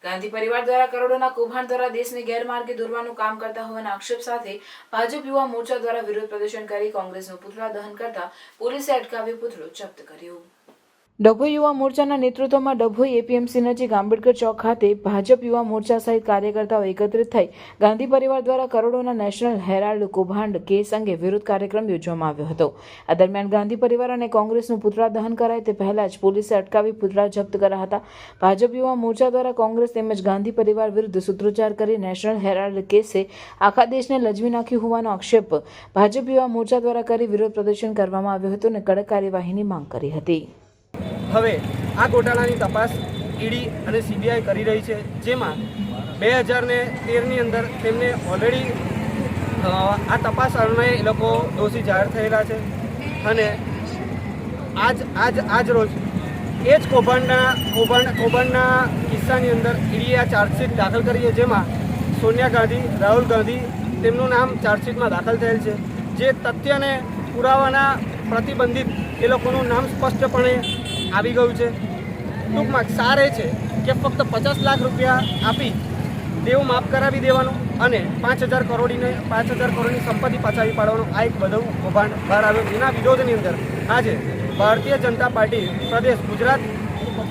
ગાંધી પરિવાર દ્વારા કરોડોના કૌભાંડ દ્વારા દેશને ગેરમાર્ગે દોરવાનું કામ કરતા હોવાના આક્ષેપ સાથે ભાજપ યુવા મોરચા દ્વારા વિરોધ પ્રદર્શન કરી કોંગ્રેસનું પુતળા દહન કરતા પોલીસે અટકાવી પુતળો જપ્ત કર્યો। ડભોઈ યુવા મોરચાના નેતૃત્વમાં ડભોઈ એપીએમસી નજીક આંબેડકર ચોક ખાતે ભાજપ યુવા મોરચા સહિત કાર્યકર્તાઓ એકત્રિત થઈ ગાંધી પરિવાર દ્વારા કરોડોના નેશનલ હેરાલ્ડ કૌભાંડ કેસ અંગે વિરોધ કાર્યક્રમ યોજવામાં આવ્યો હતો। આ દરમિયાન ગાંધી પરિવાર અને કોંગ્રેસનું પુતળા દહન કરાય તે પહેલા જ પોલીસે અટકાવી પુતળા જપ્ત કર્યા હતા। ભાજપ યુવા મોરચા દ્વારા કોંગ્રેસ તેમજ ગાંધી પરિવાર વિરુદ્ધ સૂત્રોચ્ચાર કરી નેશનલ હેરાલ્ડ કેસે આખા દેશને લજવી નાખ્યું હોવાનો આક્ષેપ ભાજપ યુવા મોરચા દ્વારા કરી વિરોધ પ્રદર્શન કરવામાં આવ્યું હતું અને કડક કાર્યવાહીની માંગ કરી હતી। હવે આ ગોટાળાની તપાસ ઈડી અને સીબીઆઈ કરી રહી છે, જેમાં 2013ની અંદર તેમને ઓલરેડી આ તપાસ અન્વયે એ લોકો દોષી જાહેર થયેલા છે અને આજ રોજ એ જ કૌભાંડના કિસ્સાની અંદર ઈડીએ આ ચાર્જશીટ દાખલ કરી છે, જેમાં સોનિયા ગાંધી, રાહુલ ગાંધી તેમનું નામ ચાર્જશીટમાં દાખલ થયેલ છે। જે તથ્યને પુરાવાના પ્રતિબંધિત એ લોકોનું નામ સ્પષ્ટપણે આવી ગયું છે। ટૂંકમાં સાર એ છે કે ફક્ત 50 લાખ રૂપિયા આપી દેવું માફ કરાવી દેવાનું અને 5,000 કરોડની સંપત્તિ પચાવી પાડવાનો આ એક બધું કૌભાંડ બહાર આવ્યો। એના વિરોધની અંદર આજે ભારતીય જનતા પાર્ટી ગુજરાત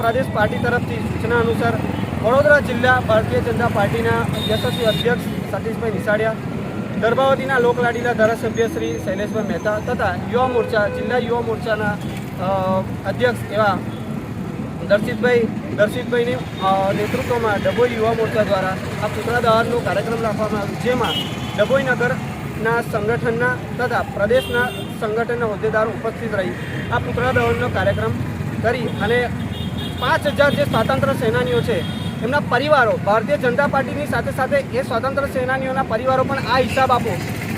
પ્રદેશ પાર્ટી તરફથી સૂચના અનુસાર વડોદરા જિલ્લા ભારતીય જનતા પાર્ટીના યશસ્વી અધ્યક્ષ સતીશભાઈ નિસાડિયા, ગર્ભાવતીના લોકલાડીલા ધારાસભ્ય શ્રી શૈલેષભાઈ મહેતા તથા યુવા મોરચા જિલ્લા યુવા મોરચાના અધ્યક્ષ એવા દર્શિતભાઈની નેતૃત્વમાં ડભોઈ યુવા મોરચા દ્વારા આ પુતળા દહનનો કાર્યક્રમ રાખવામાં આવ્યો, જેમાં ડભોઈ નગરના સંગઠનના તથા પ્રદેશના સંગઠનના હોદ્દેદારો ઉપસ્થિત રહી આ પુતળા દહનનો કાર્યક્રમ કરી અને 5,000 જે સ્વાતંત્ર્ય સેનાનીઓ છે એમના પરિવારો, ભારતીય જનતા પાર્ટીની સાથે સાથે એ સ્વાતંત્ર્ય સેનાનીઓના પરિવારો પણ આ હિસાબ આપો